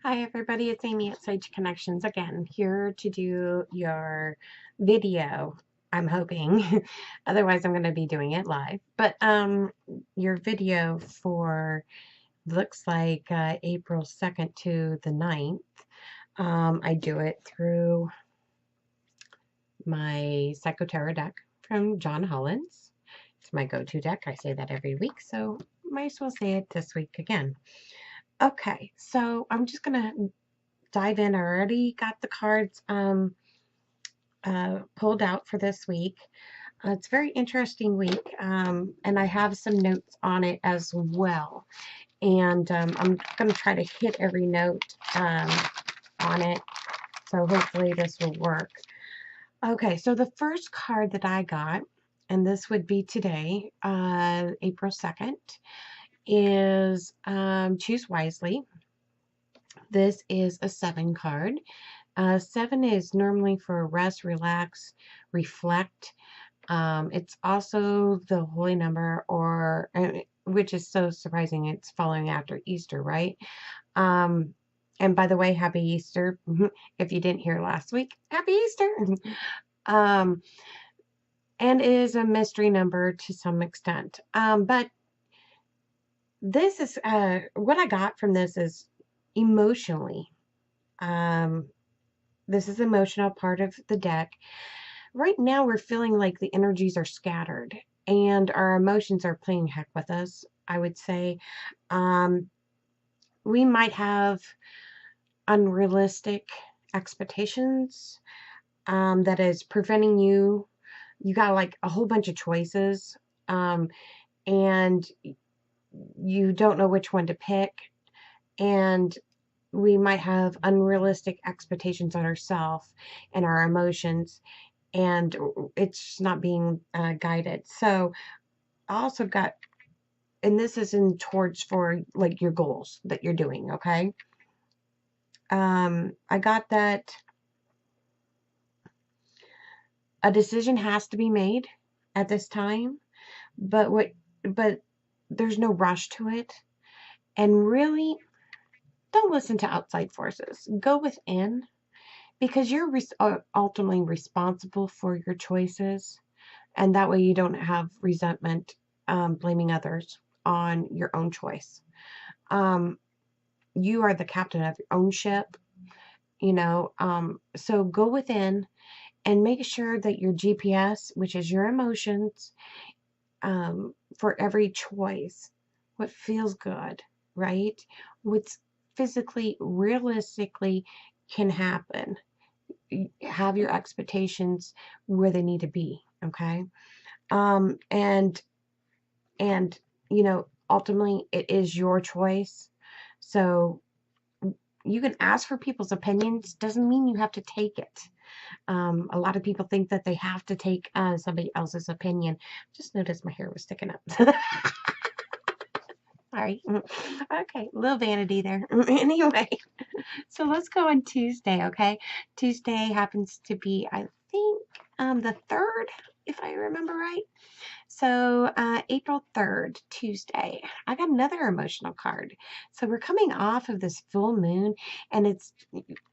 Hi everybody, it's Amy at Sage Connections again, here to do your video, I'm hoping. Otherwise I'm going to be doing it live. But your video for looks like April 2nd to the 9th. I do it through my Psycho Tarot deck from John Holland's. It's my go-to deck. I say that every week, so might as well say it this week again. Okay, so I'm just going to dive in. I already got the cards pulled out for this week. It's a very interesting week, and I have some notes on it as well. And I'm going to try to hit every note on it, so hopefully this will work. Okay, so the first card that I got, and this would be today, April 2nd, is Choose Wisely. This is a 7 card. 7 is normally for rest, relax, reflect. It's also the holy number, or which is so surprising. It's following after Easter, right? And by the way, happy Easter. If you didn't hear last week, happy Easter. And it is a mystery number to some extent. But this is what I got from this is emotionally. This is the emotional part of the deck. Right now, we're feeling like the energies are scattered and our emotions are playing heck with us, I would say. We might have unrealistic expectations that is preventing you. You got like a whole bunch of choices, and you don't know which one to pick. And we might have unrealistic expectations on ourselves and our emotions, and it's not being guided. So I also got, and this is in towards for like your goals that you're doing, okay? I got that a decision has to be made at this time, but there's no rush to it. And really, don't listen to outside forces. Go within, because you're ultimately responsible for your choices, and that way you don't have resentment, blaming others on your own choice. You are the captain of your own ship, so go within and make sure that your GPS, which is your emotions, for every choice, what feels good, right? What's physically, realistically can happen. Have your expectations where they need to be, okay? And ultimately it is your choice. So you can ask for people's opinions, doesn't mean you have to take it. A lot of people think that they have to take somebody else's opinion. Just noticed my hair was sticking up. Sorry. Okay, little vanity there. Anyway, so let's go on Tuesday, okay? Tuesday happens to be, I think, the 3rd, if I remember right. So April 3rd, Tuesday, I got another emotional card. So we're coming off of this full moon, and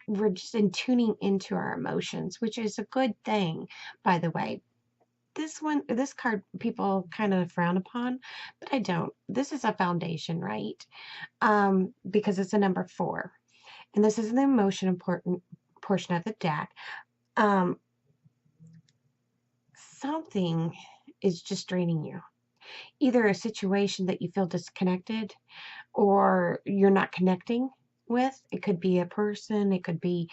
we're just tuning into our emotions, which is a good thing, by the way. This card people kind of frown upon, but I don't. This is a foundation, right? Because it's a number 4, and this is the emotion important portion of the deck. Something is just draining you. Either a situation that you feel disconnected or you're not connecting with. It could be a person, it could be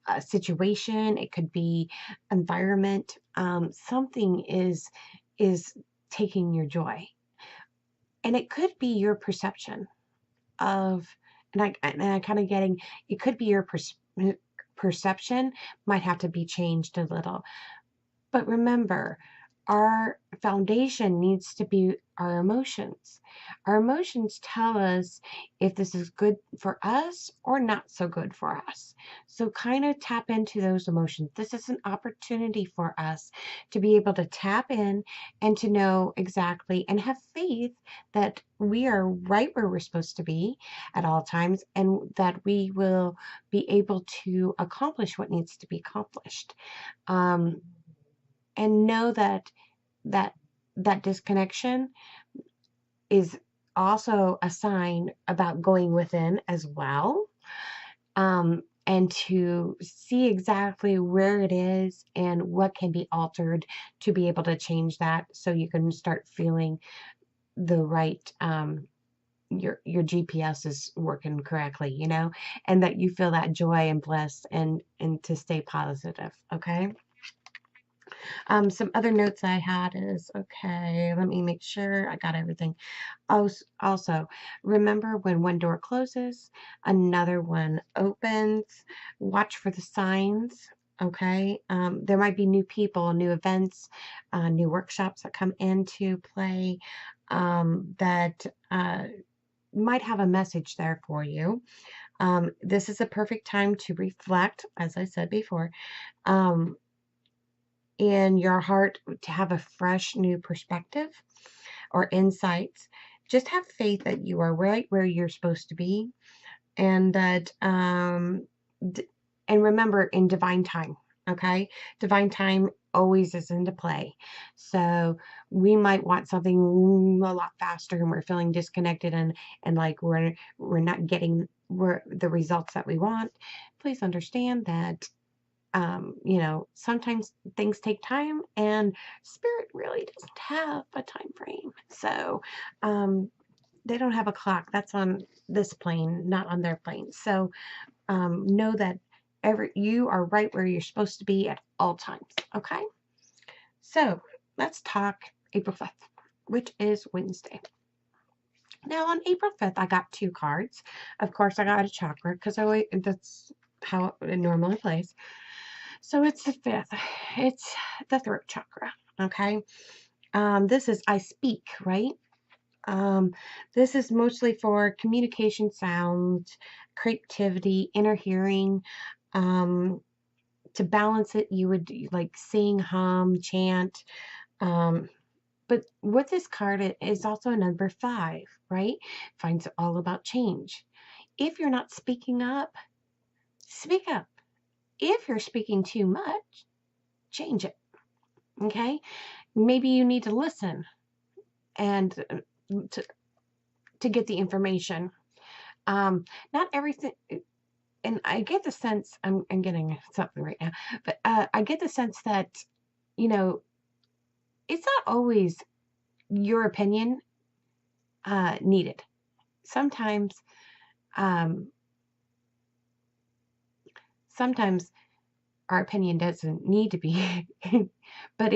a situation, it could be environment. Something is taking your joy, and it could be your perception of. And I kind of getting, it could be your perception might have to be changed a little. But remember, our foundation needs to be our emotions. Our emotions tell us if this is good for us or not so good for us. So kind of tap into those emotions. This is an opportunity for us to be able to tap in and to know exactly and have faith that we are right where we're supposed to be at all times and that we will be able to accomplish what needs to be accomplished. Um, and know that that disconnection is also a sign about going within as well, and to see exactly where it is and what can be altered to be able to change that so you can start feeling the right, your GPS is working correctly, and that you feel that joy and bliss and to stay positive. Okay. Some other notes I had is, okay, let me make sure I got everything. Also, remember when one door closes, another one opens. Watch for the signs. Okay. There might be new people, new events, new workshops that come into play, that might have a message there for you. This is a perfect time to reflect, as I said before, um, in your heart to have a fresh new perspective or insights. Just have faith that you are right where you're supposed to be, and that d- and remember, in divine time. Okay, divine time always is into play. So we might want something a lot faster, and we're feeling disconnected, and like we're not getting the results that we want. Please understand that, sometimes things take time, and spirit really doesn't have a time frame. So, they don't have a clock. That's on this plane, not on their plane. So, know that you are right where you're supposed to be at all times. Okay. So let's talk April 5th, which is Wednesday. Now on April 5th, I got two cards. Of course, I got a chakra because that's how it normally plays. So it's the 5th. It's the throat chakra. Okay. This is I speak, right? Um, this is mostly for communication, sound, creativity, inner hearing. Um, to balance it, you would like sing, hum, chant. Um, but what this card is also a number 5, right? Finds all about change. If you're not speaking up, speak up. If you're speaking too much, change it. Okay? Maybe you need to listen and to, to get the information. Not everything, and I get the sense, I'm getting something right now, but I get the sense that, you know, it's not always your opinion needed. Sometimes, um, sometimes our opinion doesn't need to be, but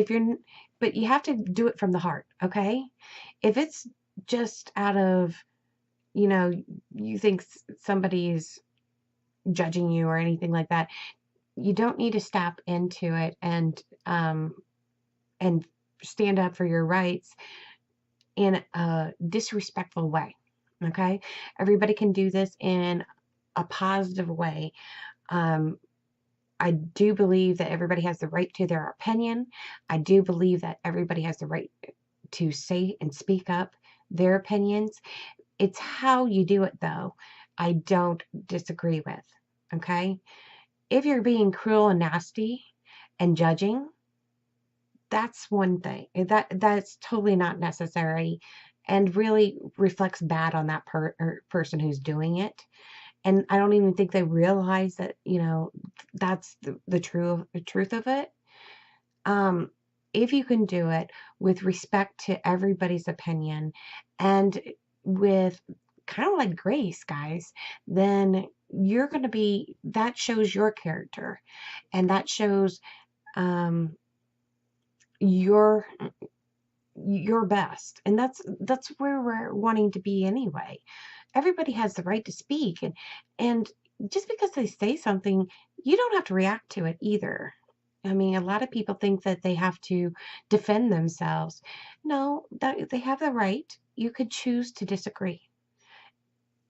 but you have to do it from the heart, okay? If it's just out of, you know, you think somebody's judging you or anything like that, you don't need to step into it and stand up for your rights in a disrespectful way. Okay? Everybody can do this in a positive way. Um, I do believe that everybody has the right to their opinion. I do believe that everybody has the right to say and speak up their opinions. It's how you do it, though, I don't disagree with. Okay? If you're being cruel and nasty and judging, that's one thing. That's totally not necessary and really reflects bad on that person who's doing it. And I don't even think they realize that, that's the truth of it. Um, if you can do it with respect to everybody's opinion and with kind of like grace, guys, then you're going to that shows your character, and that shows um, your your best, and that's where we're wanting to be anyway. Everybody has the right to speak, and just because they say something, you don't have to react to it either. I mean, a lot of people think that they have to defend themselves. No, that they have the right. You could choose to disagree.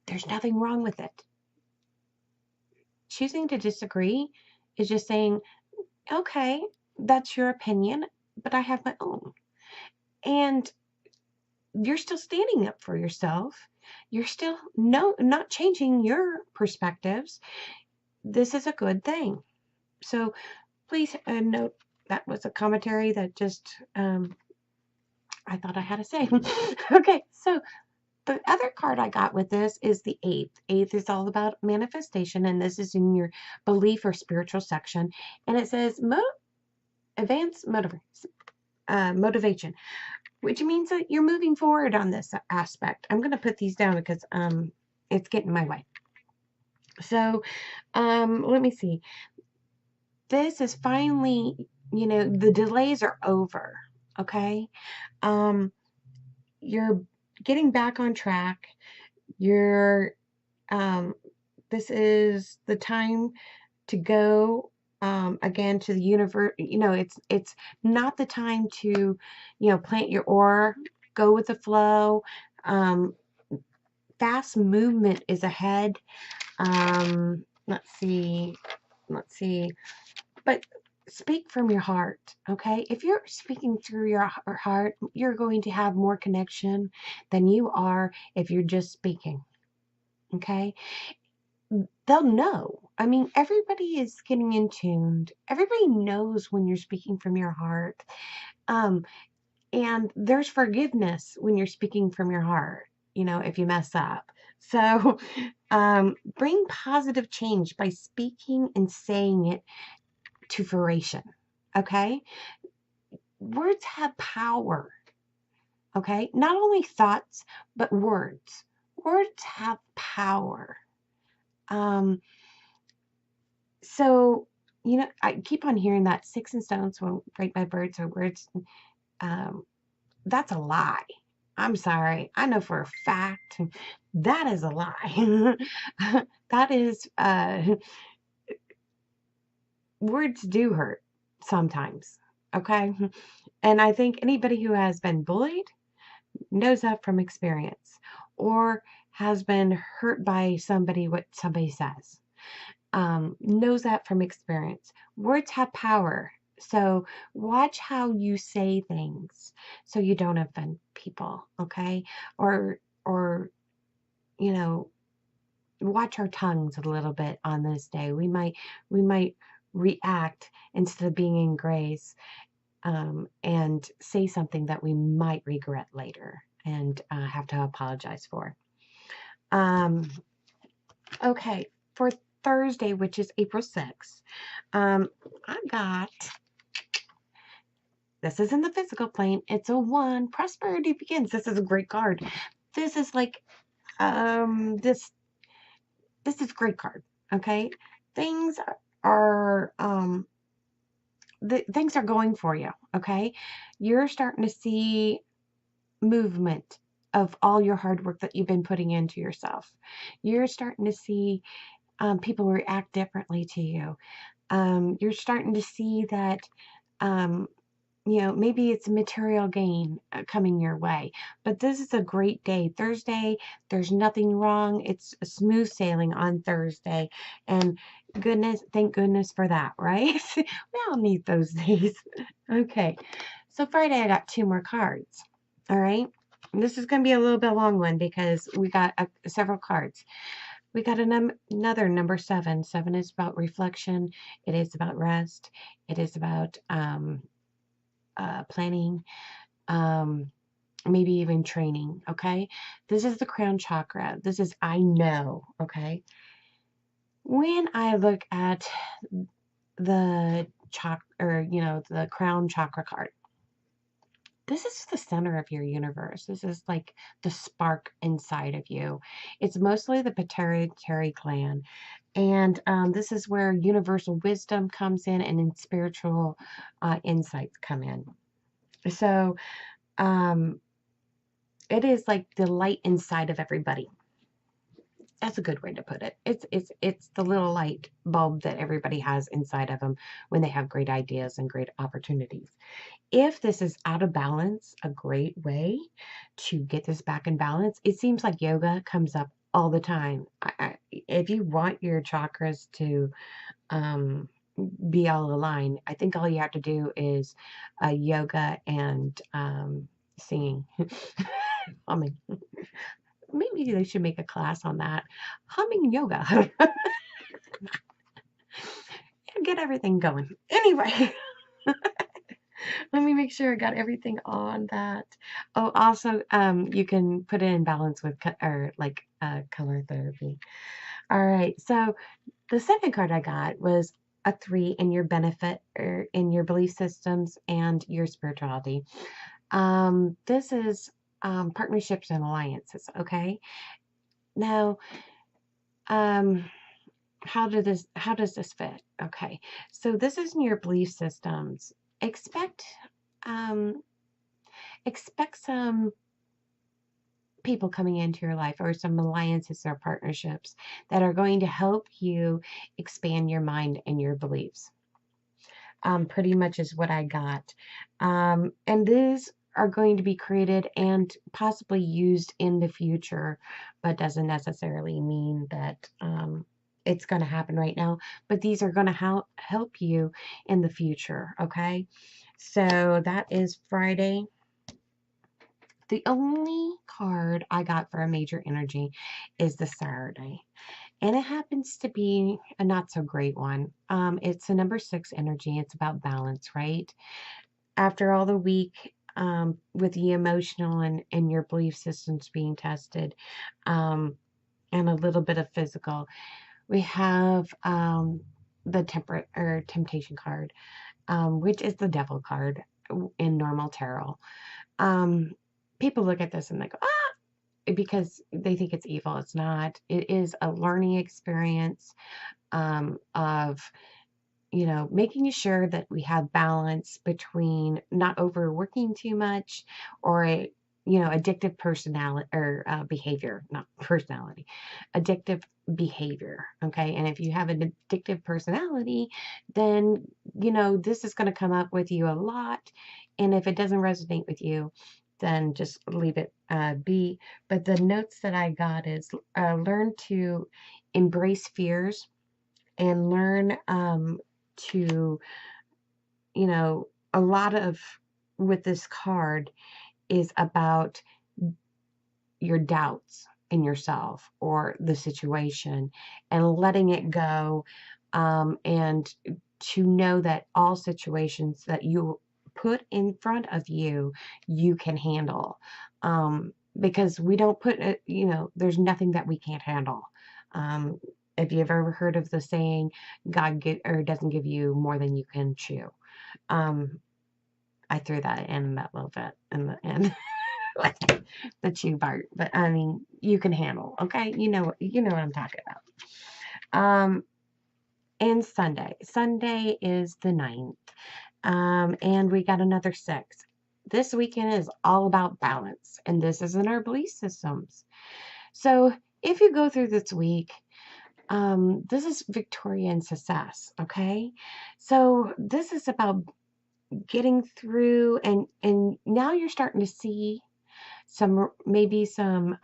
There's nothing wrong with it. Choosing to disagree is just saying, okay, that's your opinion, but I have my own. And you're still standing up for yourself. You're still not changing your perspectives. This is a good thing. So please note that was a commentary that just I thought I had to say. Okay, so the other card I got with this is the eighth. Eighth is all about manifestation, and this is in your belief or spiritual section. And it says advanced motivation, which means that you're moving forward on this aspect. I'm going to put these down because it's getting in my way. So let me see. This is finally, the delays are over. Okay. You're getting back on track. You're this is the time to go again to the universe. It's not the time to plant your oar, go with the flow. um, Fast movement is ahead. Let's see, but speak from your heart. Okay, if you're speaking through your heart, you're going to have more connection than you are if you're just speaking. Okay, they'll know. I mean, everybody is getting in tuned. Everybody knows when you're speaking from your heart. Um, and there's forgiveness when you're speaking from your heart, if you mess up. So, bring positive change by speaking and saying it to fruition. Okay? Words have power. Okay? Not only thoughts, but words. Words have power. Um, So, I keep on hearing that sticks and stones won't break my birds or words. Um, that's a lie. I'm sorry. I know for a fact that is a lie. That is, words do hurt sometimes. Okay. And I think anybody who has been bullied knows that from experience or has been hurt by what somebody says. Knows that from experience. Words have power. So watch how you say things so you don't offend people, okay? Or you know, watch our tongues a little bit on this day. We might react instead of being in grace, and say something that we might regret later and have to apologize for. Um, Okay, for Thursday, which is April 6th, I got, this is in the physical plane, it's a 1, prosperity begins. This is a great card. This is like, this is a great card, okay? Things are, things are going for you, okay? You're starting to see movement of all your hard work that you've been putting into yourself. You're starting to see people react differently to you. You're starting to see that, um, maybe it's material gain coming your way. But this is a great day. Thursday, there's nothing wrong. It's a smooth sailing on Thursday. And thank goodness for that, right? We all need those days. Okay. So Friday, I got 2 more cards. All right. And this is going to be a little bit long one because we got several cards. We got another number 7. 7 is about reflection. It is about rest. It is about planning, maybe even training. Okay. This is the crown chakra. This is I know. Okay. When I look at the the crown chakra card, this is the center of your universe. This is like the spark inside of you. It's mostly the pituitary gland. And this is where universal wisdom comes in and then spiritual insights come in. So it is like the light inside of everybody. That's a good way to put it. It's the little light bulb that everybody has inside of them when they have great ideas and great opportunities. If this is out of balance, a great way to get this back in balance, it seems like yoga comes up all the time. If you want your chakras to um, be all aligned, I think all you have to do is yoga and singing, humming. Maybe they should make a class on that. Humming yoga. Get everything going. Anyway, let me make sure I got everything on that. Oh, also, you can put it in balance with color therapy. All right. So the second card I got was a 3 in your benefit or in your belief systems and your spirituality. This is partnerships and alliances. Okay. Now, um, how does this fit? Okay, so this is in your belief systems. Expect um expect some people coming into your life or some alliances or partnerships that are going to help you expand your mind and your beliefs. Pretty much is what I got. And these are going to be created and possibly used in the future, but doesn't necessarily mean that it's going to happen right now. But these are going to help you in the future. Okay, so that is Friday. The only card I got for a major energy is the Saturday. And it happens to be a not so great one. It's a number 6 energy. It's about balance, right? After all the week, with the emotional and your belief systems being tested, and a little bit of physical, we have the temperate or temptation card, which is the devil card in normal tarot. Um, People look at this and they go, ah, because they think it's evil. It's not. It is a learning experience of, making sure that we have balance between not overworking too much or addictive personality or behavior, not personality, addictive behavior. Okay. And if you have an addictive personality, then, this is going to come up with you a lot. And if it doesn't resonate with you, then just leave it be. But the notes that I got is learn to embrace fears and learn to, a lot of with this card is about your doubts in yourself or the situation and letting it go, and to know that all situations that you put in front of you, you can handle. Because we don't put it, there's nothing that we can't handle. Um, if you've ever heard of the saying, God doesn't give you more than you can chew. Um, I threw that in that little bit in the end. The chew part, but I mean, you can handle, okay? You know what I'm talking about. And Sunday is the 9th. And we got another 6. This weekend is all about balance, and this is in our belief systems. So if you go through this week, this is Victorian success, okay? So this is about getting through, and now you're starting to see maybe some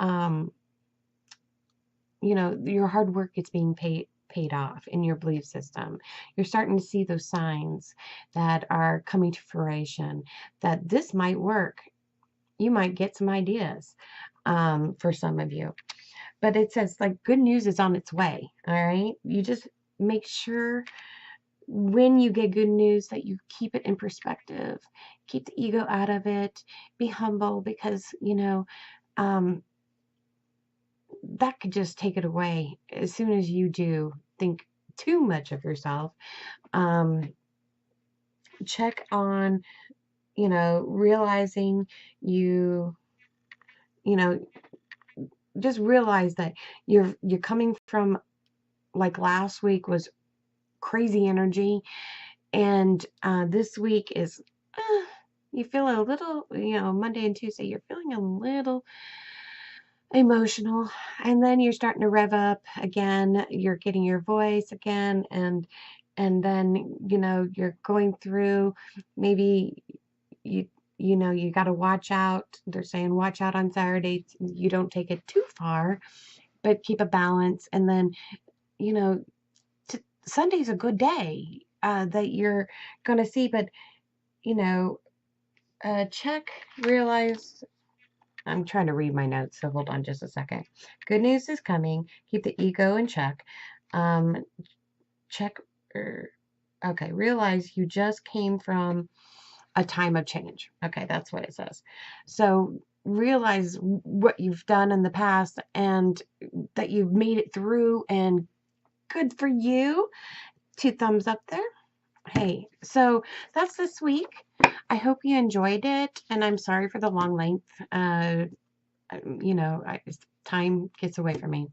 your hard work is being paid off in your belief system. You're starting to see those signs that are coming to fruition that this might work. You might get some ideas for some of you. But it says like good news is on its way. All right. You just make sure when you get good news that you keep it in perspective, keep the ego out of it, be humble, because um, that could just take it away as soon as you do think too much of yourself. Check on, realizing you know just realize that you're coming from, like, last week was crazy energy, and this week is you feel a little, Monday and Tuesday you're feeling a little emotional, and then you're starting to rev up again, you're getting your voice again, and then you're going through, maybe you you got to watch out. They're saying watch out on Saturday, you don't take it too far, but keep a balance. And then you know Sunday's a good day that you're going to see, but you know check, realize. I'm trying to read my notes, so hold on just a second. Good news is coming. Keep the ego in check. Um, check. Okay, realize you just came from a time of change. Okay, that's what it says. So realize what you've done in the past and that you've made it through, and good for you. 2 thumbs up there. Hey, so that's this week. I hope you enjoyed it, and I'm sorry for the long length. Time gets away from me.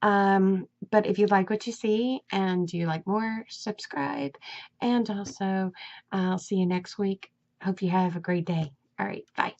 But if you like what you see and you like more, subscribe. And also, I'll see you next week. Hope you have a great day. All right, bye.